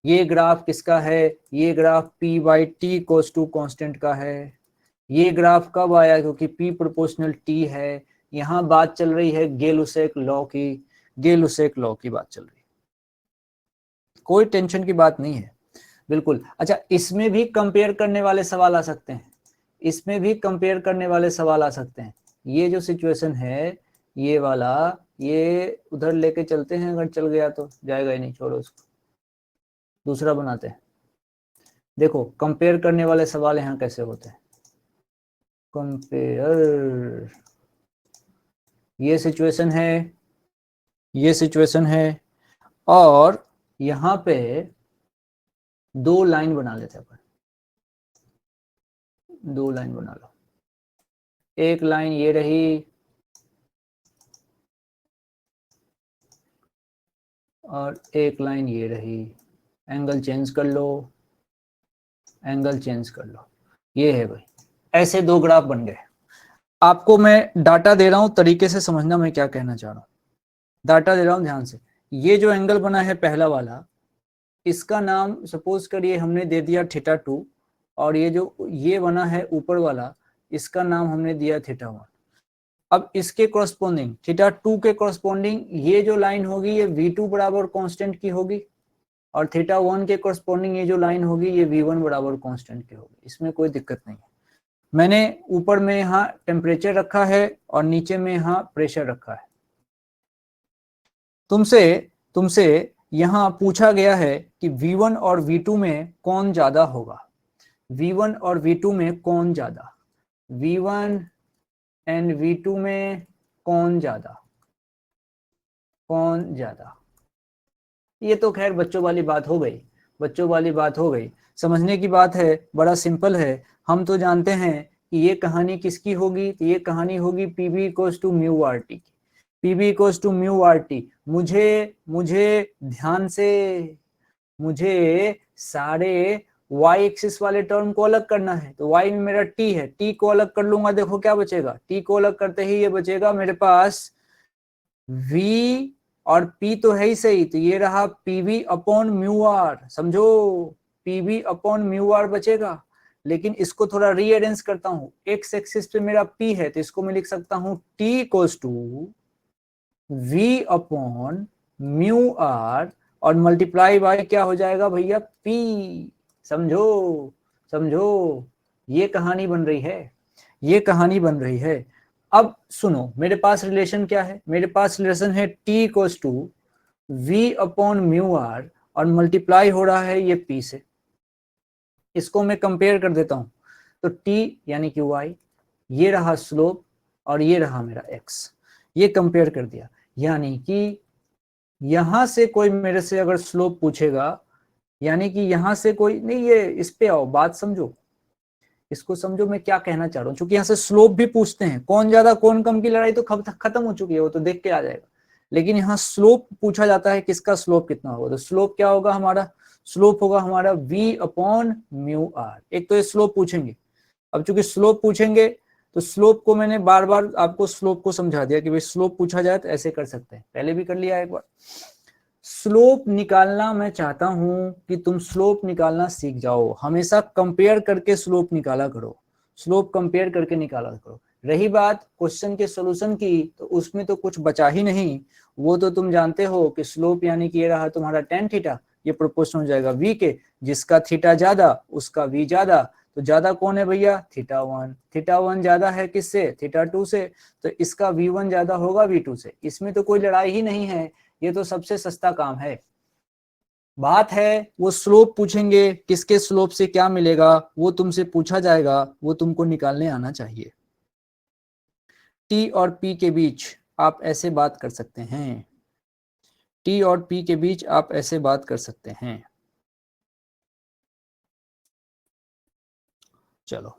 ये ग्राफ किसका है? ये graph P by T equals to constant का है। ये ग्राफ कब आया? क्योंकि P प्रोपोर्शनल T है। यहाँ बात चल रही है गेलुसेक लॉ की, गेलुसेक लॉ की बात चल रही है, कोई टेंशन की बात नहीं है, बिल्कुल। अच्छा, इसमें भी कंपेयर करने वाले सवाल आ सकते हैं, इसमें भी कंपेयर करने वाले सवाल आ सकते हैं। ये जो सिचुएशन है ये वाला, ये उधर लेके चलते हैं, अगर चल गया तो जाएगा ही नहीं, छोड़ो उसको, दूसरा बनाते हैं। देखो कंपेयर करने वाले सवाल यहाँ कैसे होते हैं। कंपेयर, ये सिचुएशन है, ये सिचुएशन है, और यहाँ पे दो लाइन बना लेते हैं अपन, दो लाइन बना लो। एक लाइन ये रही और एक लाइन ये रही। एंगल चेंज कर लो, एंगल चेंज कर लो। ये है भाई, ऐसे दो ग्राफ बन गए। आपको मैं डाटा दे रहा हूं, तरीके से समझना मैं क्या कहना चाह रहा हूं। डाटा दे रहा हूं ध्यान से। ये जो एंगल बना है पहला वाला, इसका नाम सपोज करिए हमने दे दिया θ2, और ये जो ये बना है ऊपर वाला, इसका नाम हमने दिया θ1। अब इसके कोरस्पोंडिंग θ2 के कोरस्पोंडिंग ये जो लाइन होगी ये V2 बराबर कांस्टेंट की होगी, और θ1 के कोरस्पोंडिंग ये जो लाइन होगी ये V1 बराबर कांस्टेंट की होगी। इसमें कोई दिक्कत नहीं है। मैंने ऊपर में यहाँ टेम्परेचर रखा है और नीचे में यहाँ प्रेशर रखा है। तुमसे यहाँ पूछा गया है कि V1 और V2 में कौन ज्यादा होगा। V1 और V2 में कौन ज्यादा, V1 एंड V2 में कौन ज्यादा, कौन ज्यादा। ये तो खैर बच्चों वाली बात हो गई, बच्चों वाली बात हो गई। समझने की बात है, बड़ा सिंपल है। हम तो जानते हैं कि ये कहानी किसकी होगी, तो ये कहानी होगी PV equals to mu R T की। PV equals to mu R T. मुझे ध्यान से, मुझे सारे y एक्सिस वाले टर्म को अलग करना है। तो y में मेरा t है, t को अलग कर लूंगा, देखो क्या बचेगा, t को अलग करते ही ये बचेगा मेरे पास v, और p तो है ही सही, तो ये रहा PV अपॉन म्यू आर। समझो, PV अपॉन म्यू आर बचेगा। लेकिन इसको थोड़ा रीअरेंज करता हूं, x एक्सिस पे मेरा p है, तो इसको मैं लिख सकता हूं t equals to v upon mu R, और मल्टीप्लाई बाय क्या हो जाएगा भैया, p। समझो, समझो, ये कहानी बन रही है, ये कहानी बन रही है। अब सुनो, मेरे पास रिलेशन क्या है, मेरे पास रिलेशन है t equals to v upon mu R, और मल्टीप्लाई हो रहा है ये p से। इसको मैं कंपेयर कर देता हूं, तो t यानी कि y, ये रहा स्लोप, और ये रहा मेरा x। ये कंपेयर कर दिया, यानी कि यहां से कोई मेरे से अगर स्लोप पूछेगा, यानी कि यहां से कोई नहीं, ये इस पे आओ, बात समझो, इसको समझो मैं क्या कहना चाह रहा हूं। क्योंकि यहाँ से स्लोप भी पूछते हैं, कौन ज्यादा कौन कम की लड़ाई तो खत्म हो चुकी है, वो तो देख के आ जाएगा। लेकिन यहाँ स्लोप पूछा जाता है, किसका स्लोप कितना होगा। तो स्लोप क्या होगा हमारा, स्लोप होगा हमारा v अपॉन म्यू आर। एक तो ये स्लोप पूछेंगे। अब चूंकि स्लोप पूछेंगे, तो स्लोप को मैंने बार बार आपको स्लोप को समझा दिया कि भाई स्लोप पूछा जाए तो ऐसे कर सकते हैं, पहले भी कर लिया एक बार। स्लोप निकालना मैं चाहता हूं कि तुम स्लोप निकालना सीख जाओ, हमेशा कंपेयर करके स्लोप निकाला करो, स्लोप कंपेयर करके निकाला करो। रही बात क्वेश्चन के सॉल्यूशन की, तो उसमें तो कुछ बचा ही नहीं। वो तो तुम जानते हो कि स्लोप यानी कि ये रहा तुम्हारा tan थीटा, ये प्रोपोर्शनल हो जाएगा v के, जिसका थीटा ज्यादा उसका v ज्यादा। तो ज्यादा कौन है भैया, θ1। θ1 ज्यादा है किससे, θ2 से, तो इसका v1 ज्यादा होगा v2 से। इसमें तो कोई लड़ाई ही नहीं है, ये तो सबसे सस्ता काम है। बात है वो स्लोप पूछेंगे, किसके स्लोप से क्या मिलेगा वो तुमसे पूछा जाएगा, वो तुमको निकालने आना चाहिए। टी और पी के बीच आप ऐसे बात कर सकते हैं, टी और पी के बीच आप ऐसे बात कर सकते हैं। चलो,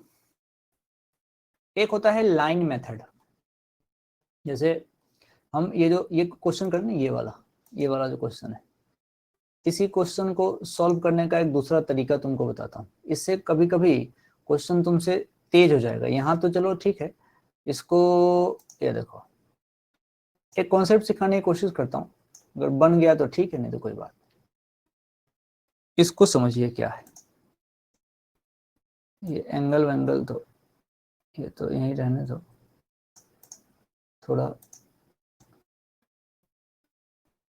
एक होता है लाइन मेथड। जैसे हम ये क्वेश्चन कर रहे हैं, ये वाला जो क्वेश्चन है, इसी क्वेश्चन को सॉल्व करने का एक दूसरा तरीका तुमको बताता हूँ। इससे कभी कभी क्वेश्चन तुमसे तेज हो जाएगा। यहाँ तो चलो ठीक है, इसको ये देखो, एक कॉन्सेप्ट सिखाने की कोशिश करता हूँ, अगर बन गया तो ठीक है, नहीं तो कोई बात। इसको समझिए क्या है ये एंगल वेंगल, तो ये तो यहीं रहने दो थोड़ा।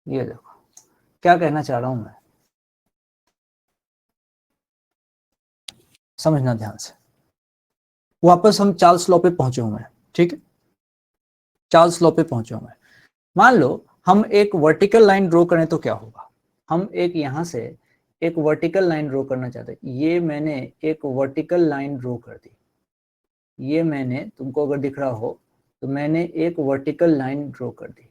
ये देखो क्या कहना चाह रहा हूं मैं, समझना ध्यान से। वापस हम चार्ल्स लॉ पे पहुंचे हुए हैं, ठीक है, चार्ल्स लॉ पे पहुंचे हुए हैं। मान लो हम एक वर्टिकल लाइन ड्रॉ करें तो क्या होगा। हम एक यहां से एक वर्टिकल लाइन ड्रॉ करना चाहते हैं। ये मैंने एक वर्टिकल लाइन ड्रॉ कर दी, ये मैंने, तुमको अगर दिख रहा हो तो मैंने एक वर्टिकल लाइन ड्रॉ कर दी।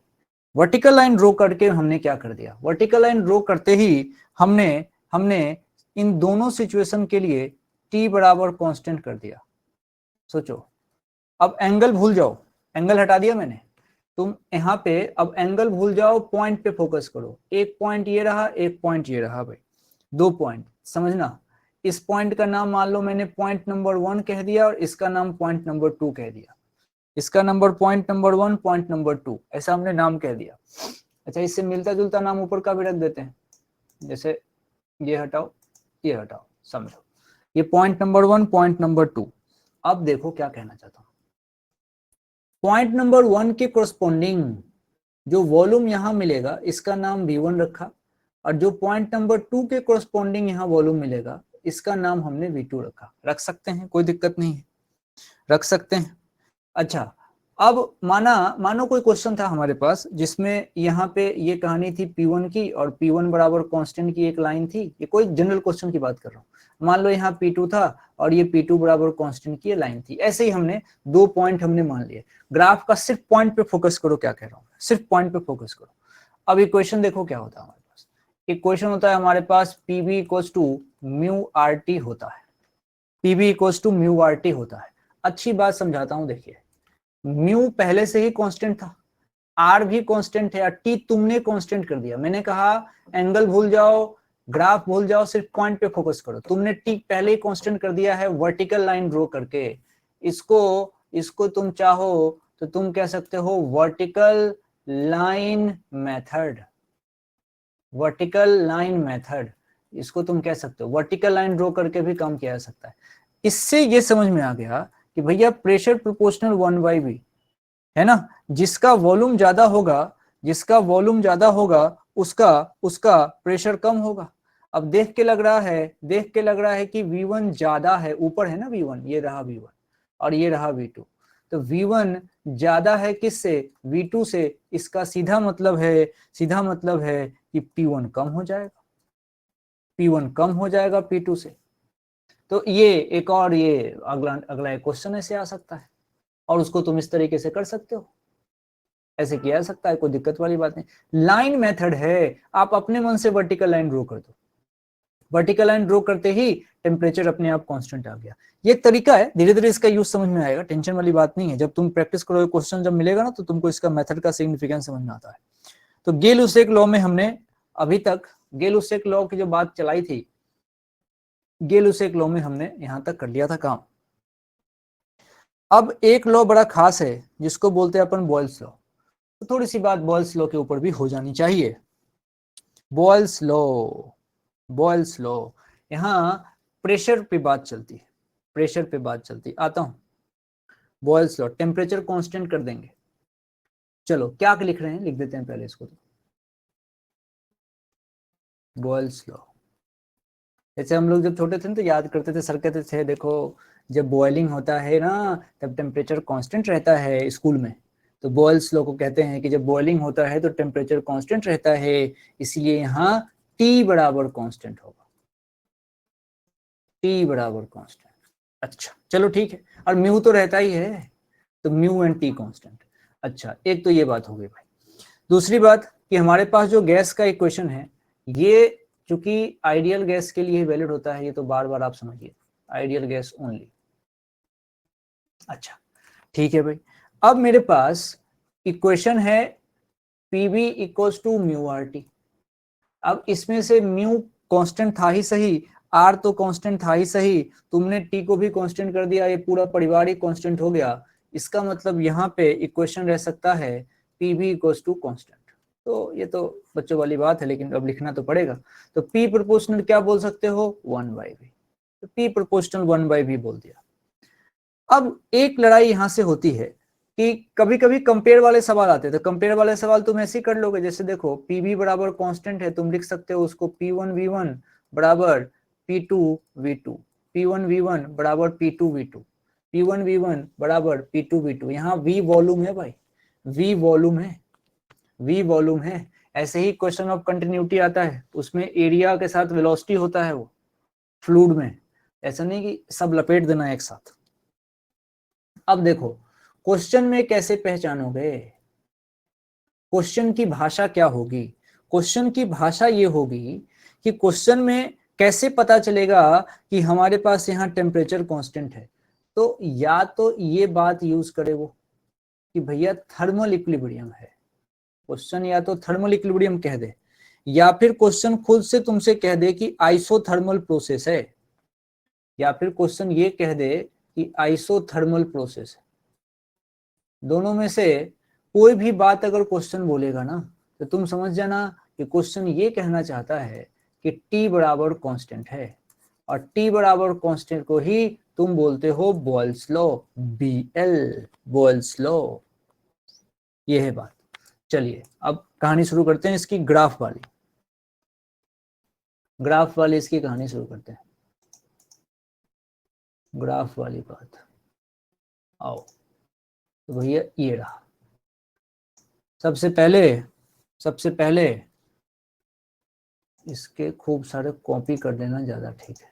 वर्टिकल लाइन ड्रॉ करके हमने क्या कर दिया, वर्टिकल लाइन ड्रॉ करते ही हमने हमने इन दोनों सिचुएशन के लिए टी बराबर कांस्टेंट कर दिया। सोचो, अब एंगल भूल जाओ, एंगल हटा दिया मैंने। तुम यहाँ पे अब एंगल भूल जाओ, पॉइंट पे फोकस करो। एक पॉइंट ये रहा, एक पॉइंट ये रहा भाई, दो पॉइंट। समझना, इस पॉइंट का नाम मान लो मैंने पॉइंट नंबर 1 कह दिया और इसका नाम पॉइंट नंबर 2 कह दिया। इसका number point number 1, point number 2, ऐसा हमने नाम कह दिया। अच्छा, इससे मिलता जुलता नाम ऊपर का भी रख देते हैं, जैसे ये हटाओ, ये हटाओ, समझो ये पॉइंट नंबर 1, पॉइंट नंबर 2। अब देखो क्या कहना चाहता हूं, पॉइंट नंबर 1 के कोरस्पोंडिंग जो वॉल्यूम यहां मिलेगा इसका नाम V1 रखा, और जो पॉइंट नंबर 2 के कोरस्पोंडिंग यहां वॉल्यूम मिलेगा इसका नाम हमने V2 रखा। रख सकते हैं, कोई दिक्कत नहीं है, रख सकते हैं। अच्छा, अब मानो कोई क्वेश्चन था हमारे पास जिसमें यहाँ पे ये कहानी थी P1 की, और P1 बराबर कांस्टेंट की एक लाइन थी। ये कोई जनरल क्वेश्चन की बात कर रहा हूँ। मान लो यहाँ P2 था और ये P2 बराबर कांस्टेंट की लाइन थी। ऐसे ही हमने दो पॉइंट हमने मान लिए। ग्राफ का सिर्फ पॉइंट पे फोकस करो, क्या कह रहा हूँ, सिर्फ पॉइंट पे फोकस करो। अब इक्वेशन देखो क्या होता है हमारे पास। इक्वेशन होता है हमारे पास PB equals to mu RT होता है, PB equals to mu RT होता है। अच्छी बात समझाता हूँ, देखिए म्यू पहले से ही कांस्टेंट था, आर भी कांस्टेंट है, टी तुमने कांस्टेंट कर दिया। मैंने कहा एंगल भूल जाओ, ग्राफ भूल जाओ, सिर्फ पॉइंट पे फोकस करो। तुमने टी पहले ही कांस्टेंट कर दिया है वर्टिकल लाइन ड्रॉ करके। इसको तुम चाहो तो तुम कह सकते हो vertical line method, vertical line method, इसको तुम कह सकते हो। वर्टिकल लाइन ड्रॉ करके भी काम किया जा सकता है। इससे ये समझ में आ गया कि भैया प्रेशर प्रोपोर्शनल 1/v है ना, जिसका वॉल्यूम ज्यादा होगा, जिसका वॉल्यूम ज्यादा होगा उसका उसका प्रेशर कम होगा। अब देख के लग रहा है कि V1 ज्यादा है, ऊपर है ना V1, ये रहा V1 और ये रहा V2। तो V1 ज्यादा है किससे, V2 से। इसका सीधा मतलब है कि P1 कम हो जाएगा, P1 कम हो जाएगा P2 से। तो ये एक और ये अगला एक क्वेश्चन ऐसे आ सकता है, और उसको तुम इस तरीके से कर सकते हो, ऐसे किया जा सकता है, कोई दिक्कत वाली बात नहीं। लाइन मेथड है, आप अपने मन से वर्टिकल लाइन ड्रॉ कर दो। वर्टिकल लाइन ड्रॉ करते ही टेम्परेचर अपने आप कांस्टेंट आ गया। ये एक तरीका है, धीरे धीरे इसका यूज समझ में आएगा, टेंशन वाली बात नहीं है। जब तुम प्रैक्टिस करोगे, क्वेश्चन जब मिलेगा ना, तो तुमको इसका मेथड का सिग्निफिकेंस समझ में आता है। तो गेल-लुसेक लॉ में हमने अभी तक गेल-लुसेक लॉ की जो बात चलाई थी, गेल-लुसेक लॉ में हमने यहां तक कर लिया था काम। अब एक लॉ बड़ा खास है जिसको बोलते हैं अपन बॉयल्स लॉ। तो थोड़ी सी बात बॉयल्स लॉ के ऊपर भी हो जानी चाहिए। बॉयल्स लॉ, बॉयल्स लॉ, यहाँ प्रेशर पे बात चलती है, प्रेशर पे बात चलती। आता हूं बॉयल्स लॉ, टेम्परेचर कांस्टेंट कर देंगे। चलो क्या लिख रहे हैं, लिख देते हैं पहले इसको। तो बॉयल्स लॉ, जैसे हम लोग जब छोटे थे तो याद करते थे, सर कहते थे देखो जब बॉइलिंग होता है ना तब टेम्परेचर कांस्टेंट रहता है स्कूल में। तो बॉयल्स लॉ को कहते हैं कि जब बॉइलिंग होता है तो टेम्परेचर कांस्टेंट रहता है, इसलिए यहाँ T बराबर कांस्टेंट होगा, T बराबर कांस्टेंट। अच्छा चलो ठीक है, और म्यू तो रहता ही है, तो म्यू एंड T कांस्टेंट। अच्छा, एक तो ये बात हो गई भाई। दूसरी बात कि हमारे पास जो गैस का इक्वेशन है, ये चूंकि आइडियल गैस के लिए वैलिड होता है, ये तो बार बार आप समझिए, आइडियल गैस ओनली। अच्छा ठीक है भाई, अब मेरे पास इक्वेशन है PV equals to mu RT। अब इसमें से म्यू कांस्टेंट था ही सही, आर तो कांस्टेंट था ही सही, तुमने टी को भी कांस्टेंट कर दिया, ये पूरा परिवार ही कांस्टेंट हो गया। इसका मतलब यहाँ पे इक्वेशन रह सकता है PV इक्वल्स टू कांस्टेंट। तो ये तो बच्चों वाली बात है, लेकिन अब लिखना तो पड़ेगा। तो P प्रोपोर्शनल क्या बोल सकते हो, 1/v। तो P प्रोपोर्शनल 1/v बोल दिया। अब एक लड़ाई यहां से होती है कि कभी कभी कंपेयर वाले सवाल आते हैं। तो कंपेयर वाले सवाल तुम ऐसे ही कर लोगे, जैसे देखो PV बराबर कांस्टेंट है, तुम लिख सकते हो उसको P1V1 बराबर P2V2, P1V1 बराबर P2V2, P1V1 बराबर P2V2। यहाँ V वॉल्यूम है भाई, V वॉल्यूम है, V वॉल्यूम है। ऐसे ही क्वेश्चन ऑफ कंटिन्यूटी आता है, उसमें एरिया के साथ वेलोसिटी होता है वो फ्लूइड में, ऐसा नहीं कि सब लपेट देना एक साथ। अब देखो क्वेश्चन में कैसे पहचानोगे, क्वेश्चन की भाषा क्या होगी। क्वेश्चन की भाषा ये होगी कि क्वेश्चन में कैसे पता चलेगा कि हमारे पास यहाँ टेम्परेचर कांस्टेंट है। तो या तो ये बात यूज करे वो कि भैया थर्मल इक्विलिब्रियम है, क्वेश्चन या तो थर्मल इक्विलिब्रियम कह दे, या फिर क्वेश्चन खुद से तुमसे कह दे कि आइसोथर्मल प्रोसेस है, या फिर क्वेश्चन ये कह दे कि आइसोथर्मल प्रोसेस है। दोनों में से कोई भी बात अगर क्वेश्चन बोलेगा ना, तो तुम समझ जाना कि क्वेश्चन ये कहना चाहता है कि T बराबर कांस्टेंट है, और T बराबर कांस्टेंट को ही तुम बोलते हो Boyle's law, BL, Boyle's law. ये है बात। चलिए अब कहानी शुरू करते हैं इसकी, ग्राफ वाली, ग्राफ वाली इसकी कहानी शुरू करते हैं, ग्राफ वाली बात। आओ तो भैया ये रहा। सबसे पहले इसके खूब सारे कॉपी कर देना ज्यादा ठीक है।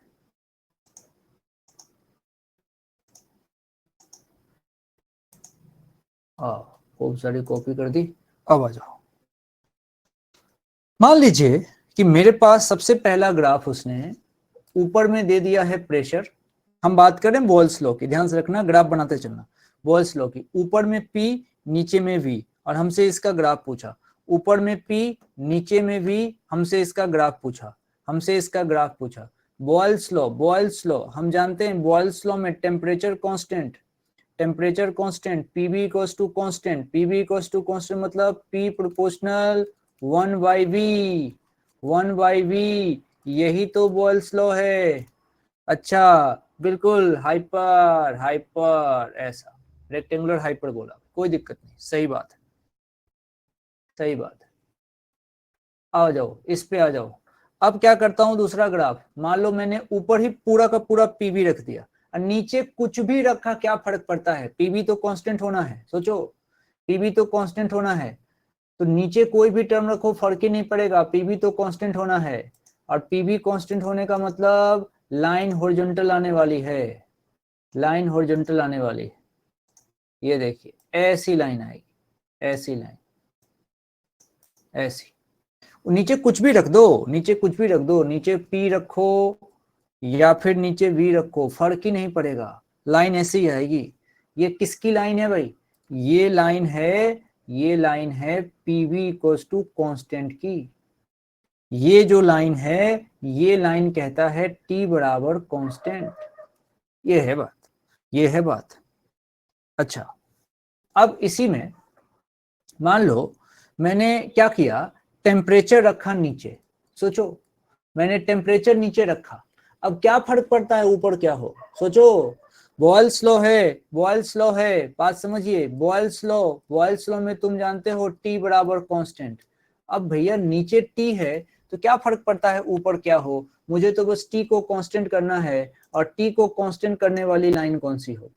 खूब सारी कॉपी कर दी। अब आ जाओ, मान लीजिए कि मेरे पास सबसे पहला ग्राफ उसने ऊपर में दे दिया है प्रेशर। हम बात करें बॉयल्स लॉ की, ध्यान से रखना, ग्राफ बनाते चलना। बॉयल्स लॉ की, ऊपर में P नीचे में V, और हमसे इसका ग्राफ पूछा। ऊपर में P नीचे में V, हमसे इसका ग्राफ पूछा, हमसे इसका ग्राफ पूछा। बॉयल्स लॉ, बॉयल्स लॉ हम जानते हैं, बॉयल्स लॉ में temperature constant, temperature constant, PV equals to constant, PV equals to constant मतलब P प्रोपोर्शनल 1/v, 1/v। यही तो बॉयल्स लॉ है। अच्छा बिल्कुल, हाइपर हाइपर ऐसा रेक्टेंगुलर हाइपरबोला, कोई दिक्कत नहीं, सही बात है, सही बात है। आ जाओ इस पे आ जाओ। अब क्या करता हूं, दूसरा ग्राफ, मान लो मैंने ऊपर ही पूरा का पूरा PV रख दिया और नीचे कुछ भी रखा, क्या फर्क पड़ता है, PV तो कांस्टेंट होना है। सोचो PV तो कांस्टेंट होना है, तो नीचे कोई भी टर्म रखो फर्क ही नहीं पड़ेगा, PV तो कांस्टेंट होना है। और PV कांस्टेंट होने का मतलब लाइन हॉरिजॉन्टल आने वाली है, लाइन हॉरिजॉन्टल आने वाली। ये देखिए ऐसी लाइन आएगी, ऐसी लाइन, ऐसी। नीचे कुछ भी रख दो, नीचे कुछ भी रख दो, नीचे P रखो या फिर नीचे V रखो, फर्क ही नहीं पड़ेगा, लाइन ऐसी ही आएगी। ये किसकी लाइन है भाई, ये लाइन है, ये लाइन है PV इक्वल्स टू कांस्टेंट की। ये जो लाइन है, ये लाइन कहता है T बराबर कांस्टेंट। ये है बात, ये है बात। अच्छा अब इसी में मान लो मैंने क्या किया, टेम्परेचर रखा नीचे। सोचो मैंने टेम्परेचर नीचे रखा, अब क्या फर्क पड़ता है ऊपर क्या हो। सोचो बॉयल्स लॉ है, बॉयल्स लॉ है, बात समझिए, बॉयल्स लॉ, बॉयल्स लॉ में तुम जानते हो T बराबर कांस्टेंट। अब भैया नीचे T है तो क्या फर्क पड़ता है ऊपर क्या हो, मुझे तो बस T को कांस्टेंट करना है। और T को कांस्टेंट करने वाली लाइन कौन सी हो,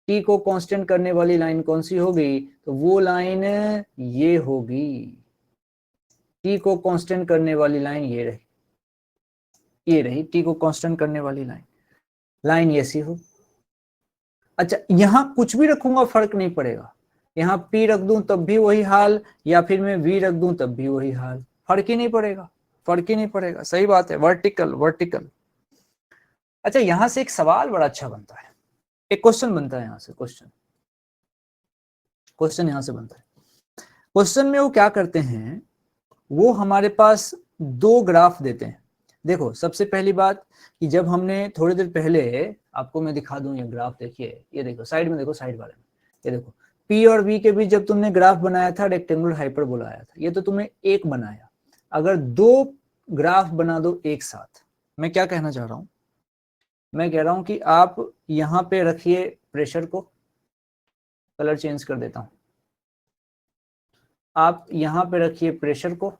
T को कांस्टेंट करने वाली लाइन कौन सी होगी, तो वो लाइन ये होगी। T को कांस्टेंट करने वाली लाइन ये रही, ये रही T को कांस्टेंट करने वाली लाइन, लाइन ऐसी हो। अच्छा यहां कुछ भी रखूंगा फर्क नहीं पड़ेगा, यहाँ P रख दूं तब भी वही हाल, या फिर मैं V रख दूं तब भी वही हाल, फर्क ही नहीं पड़ेगा, फर्क ही नहीं पड़ेगा। सही बात है, वर्टिकल वर्टिकल। अच्छा यहां से एक सवाल बड़ा अच्छा बनता है, एक क्वेश्चन बनता है, यहां से क्वेश्चन, क्वेश्चन यहां से बनता है। क्वेश्चन में वो क्या करते हैं, वो हमारे पास दो ग्राफ देते हैं। देखो सबसे पहली बात कि जब हमने थोड़ी देर पहले, आपको मैं दिखा दूं ये ग्राफ, देखिए ये देखो साइड में, देखो साइड वाले में, ये देखो P और V के बीच जब तुमने ग्राफ बनाया था रेक्टेंगुलर हाइपरबोला आया था, ये तो तुमने एक बनाया। अगर दो ग्राफ बना दो एक साथ, मैं क्या कहना चाह रहा हूं, मैं कह रहा हूं कि आप यहां पे रखिए प्रेशर को, कलर चेंज कर देता हूं, आप यहां पे रखिए प्रेशर को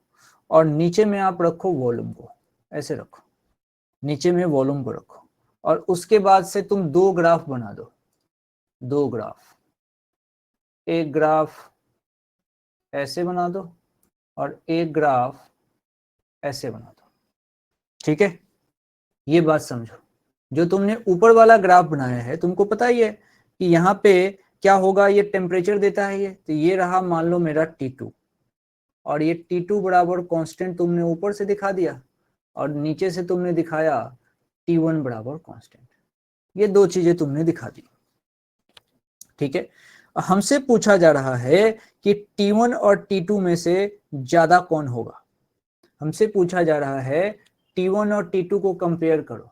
और नीचे में आप रखो वॉल्यूम को, ऐसे रखो, नीचे में वॉल्यूम को रखो और उसके बाद से तुम दो ग्राफ बना दो, दो ग्राफ, एक ग्राफ ऐसे बना दो और एक ग्राफ ऐसे बना दो, ठीक है। ये बात समझो, जो तुमने ऊपर वाला ग्राफ बनाया है तुमको पता ही है कि यहाँ पे क्या होगा, ये टेम्परेचर देता है ये, तो ये रहा मान लो मेरा T2 और ये T2 बराबर कांस्टेंट तुमने ऊपर से दिखा दिया और नीचे से तुमने दिखाया T1 बराबर कांस्टेंट, ये दो चीजें तुमने दिखा दी, ठीक है। हमसे पूछा जा रहा है कि T1 और T2 में से ज्यादा कौन होगा, हमसे पूछा जा रहा है T1 और T2 को कंपेयर करो,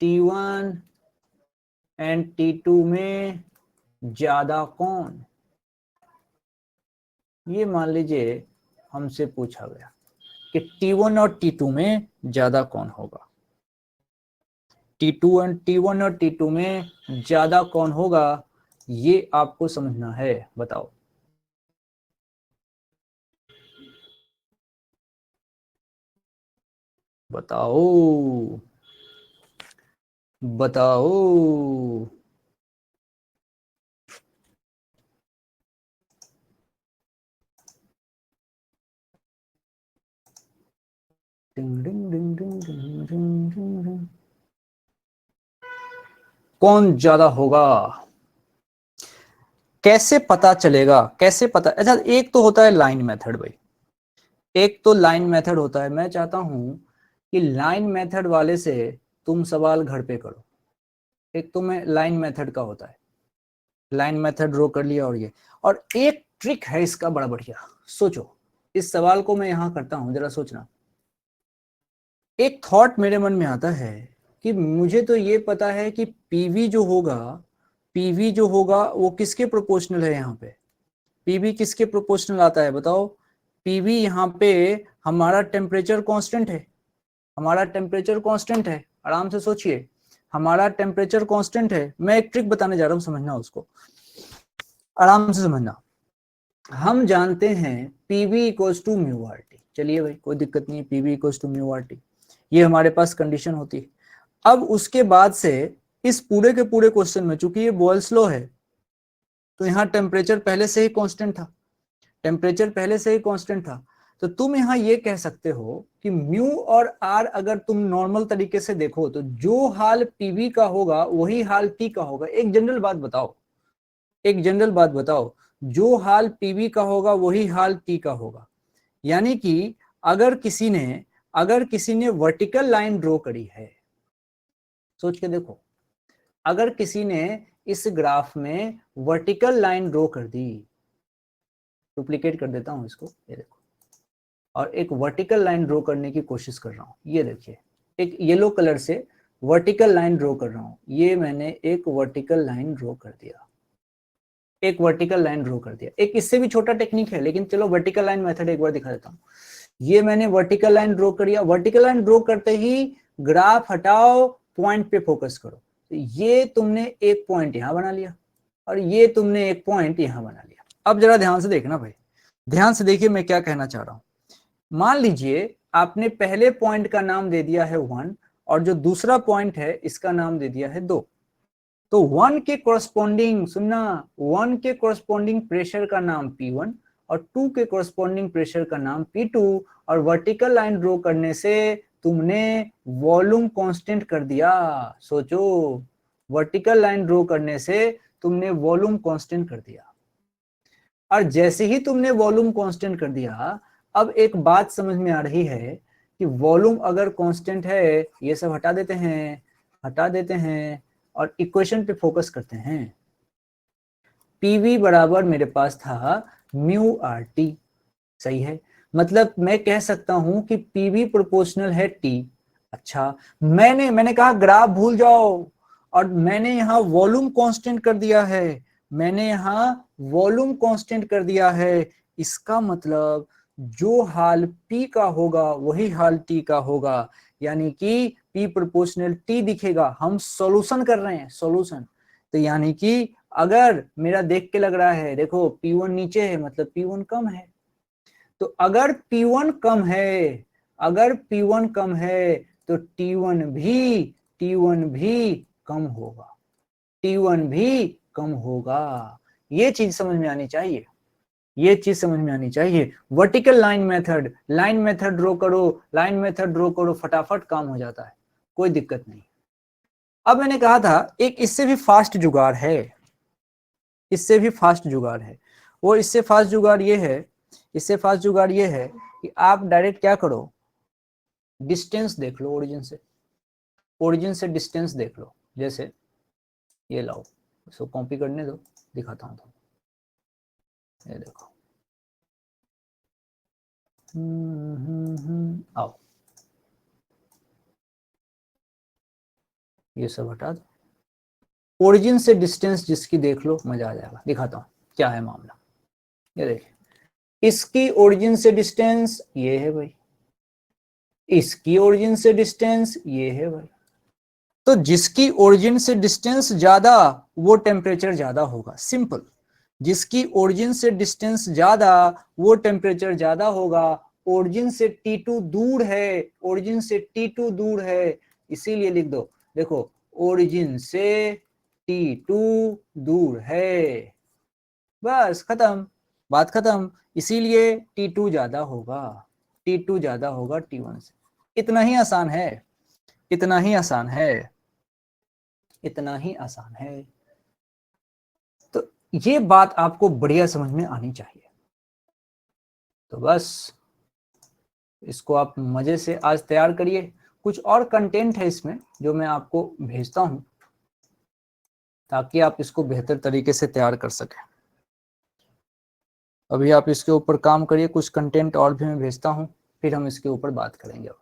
T1 एंड T2 में ज्यादा कौन, ये मान लीजिए हमसे पूछा गया कि T1 और T2 में ज्यादा कौन होगा, T1 और T2 में ज्यादा कौन होगा, ये आपको समझना है, बताओ। बताओ बताओ। डिंग डिंग डिंग डिंग डिंग डिंग डिंग डिंग। कौन ज्यादा होगा, कैसे पता चलेगा, कैसे पता, अच्छा एक तो होता है लाइन मेथड भाई, एक तो लाइन मेथड होता है, मैं चाहता हूं कि लाइन मेथड वाले से तुम सवाल घर पे करो, एक तो मैं लाइन मेथड का होता है, लाइन मेथड ड्रॉ कर लिया, और एक ट्रिक है इसका बड़ा बढ़िया, सोचो, इस सवाल को मैं यहां करता हूं, जरा सोचना। एक थॉट मेरे मन में आता है कि मुझे तो ये पता है कि पीवी जो होगा, पीवी जो होगा वो किसके प्रोपोर्शनल है, यहाँ पे पीवी किसके प्रोपोर्शनल आता है बताओ, पीवी यहाँ पे हमारा टेम्परेचर कांस्टेंट है, हमारा टेम्परेचर कांस्टेंट है, आराम से सोचिए, हमारा टेम्परेचर कांस्टेंट है। मैं एक ट्रिक बताने जा रहा हूं, समझना उसको, आराम से समझना। हम जानते हैं PV equals to mu R T, चलिए भाई कोई दिक्कत नहीं है, PV equals to mu R T, ये हमारे पास कंडीशन होती है। अब उसके बाद से इस पूरे के पूरे क्वेश्चन में चूंकि ये बॉयल्स लॉ है, तो यहाँ टेम्परेचर पहले से ही कांस्टेंट था, टेम्परेचर पहले से ही कांस्टेंट था, तो तुम यहाँ ये कह सकते हो कि म्यू और आर अगर तुम नॉर्मल तरीके से देखो तो जो हाल पीवी का होगा वही हाल टी का होगा। एक जनरल बात बताओ, एक जनरल बात बताओ, जो हाल पीवी का होगा वही हाल टी का होगा, यानी कि अगर किसी ने वर्टिकल लाइन ड्रॉ करी है, सोच के देखो, अगर किसी ने इस ग्राफ में वर्टिकल लाइन ड्रॉ कर दी, डुप्लीकेट कर देता हूं इसको, ये देखो, और एक वर्टिकल लाइन ड्रॉ करने की कोशिश कर रहा हूं, ये देखिए, एक येलो कलर से वर्टिकल लाइन ड्रॉ कर रहा हूं, ये मैंने एक वर्टिकल लाइन ड्रॉ कर दिया, एक वर्टिकल लाइन ड्रॉ कर दिया। एक इससे भी छोटा टेक्निक है, लेकिन चलो वर्टिकल लाइन मेथड एक बार दिखा देता हूं। ये मैंने वर्टिकल लाइन ड्रॉ कर दिया, वर्टिकल लाइन ड्रॉ करते ही ग्राफ हटाओ, पॉइंट पे फोकस करो, तो ये तुमने एक पॉइंट यहां बना लिया और ये तुमने एक पॉइंट यहां बना लिया। अब जरा ध्यान से देखना भाई, ध्यान से देखिए मैं क्या कहना चाह रहा हूं। मान लीजिए आपने पहले पॉइंट का नाम दे दिया है 1 और जो दूसरा पॉइंट है इसका नाम दे दिया है 2, तो 1 के कोरस्पोंडिंग, सुनना, 1 के कोरस्पोंडिंग प्रेशर का नाम P1 और 2 के कोरस्पोंडिंग प्रेशर का नाम P2, और वर्टिकल लाइन ड्रॉ करने से तुमने वॉल्यूम कांस्टेंट कर दिया। सोचो, वर्टिकल लाइन ड्रॉ करने से तुमने वॉल्यूम कांस्टेंट कर दिया, और जैसे ही तुमने वॉल्यूम कांस्टेंट कर दिया, अब एक बात समझ में आ रही है कि वॉल्यूम अगर कांस्टेंट है, ये सब हटा देते हैं, हटा देते हैं और इक्वेशन पे फोकस करते हैं। पीवी बराबर मेरे पास था म्यू आर टी, सही है, मतलब मैं कह सकता हूं कि पीवी प्रोपोर्शनल है टी। अच्छा, मैंने कहा ग्राफ भूल जाओ और मैंने यहां वॉल्यूम कांस्टेंट कर दिया है, मैंने यहाँ वॉल्यूम कांस्टेंट कर दिया है, इसका मतलब जो हाल P का होगा वही हाल T का होगा, यानी कि P प्रोपोर्शनल T दिखेगा। हम सॉल्यूशन कर रहे हैं, सॉल्यूशन। तो यानी कि अगर मेरा देख के लग रहा है, देखो P1 नीचे है मतलब P1 कम है, तो अगर P1 कम है, अगर P1 कम है तो T1 भी कम होगा, T1 भी कम होगा। ये चीज समझ में आनी चाहिए, ये चीज समझ में आनी चाहिए। Vertical line method, line method draw करो, लाइन मेथड ड्रॉ करो, फटाफट काम हो जाता है, कोई दिक्कत नहीं। अब मैंने कहा था एक इससे भी फास्ट जुगाड़ है, इससे भी फास्ट जुगाड़ है। वो इससे फास्ट जुगाड़ ये है, इससे फास्ट जुगाड़ ये है कि आप डायरेक्ट क्या करो, डिस्टेंस देख लो ओरिजिन से, ओरिजिन से डिस्टेंस देख लो। जैसे ये लाओ, इसको कॉपी करने दो, दिखाता हूँ। ये देखो, आओ ये सब हटा दो, ओरिजिन से डिस्टेंस जिसकी देख लो, मजा आ जाएगा। दिखाता हूँ क्या है मामला। ये देखिए, इसकी ओरिजिन से डिस्टेंस ये है भाई, इसकी ओरिजिन से डिस्टेंस ये है भाई। तो जिसकी ओरिजिन से डिस्टेंस ज्यादा वो टेम्परेचर ज्यादा होगा, सिंपल। जिसकी ओरिजिन से डिस्टेंस ज्यादा वो टेम्परेचर ज्यादा होगा। ओरिजिन से T2 दूर है, ओरिजिन से T2 दूर है, इसीलिए लिख दो, देखो ओरिजिन से T2 दूर है, बस खत्म, बात खत्म। इसीलिए T2 ज्यादा होगा, T2 ज्यादा होगा T1 से। इतना ही आसान है, इतना ही आसान है, इतना ही आसान है। तो ये बात आपको बढ़िया समझ में आनी चाहिए। तो बस इसको आप मजे से आज तैयार करिए। कुछ और कंटेंट है इसमें जो मैं आपको भेजता हूं ताकि आप इसको बेहतर तरीके से तैयार कर सकें। अभी आप इसके ऊपर काम करिए, कुछ कंटेंट और भी मैं भेजता हूं, फिर हम इसके ऊपर बात करेंगे और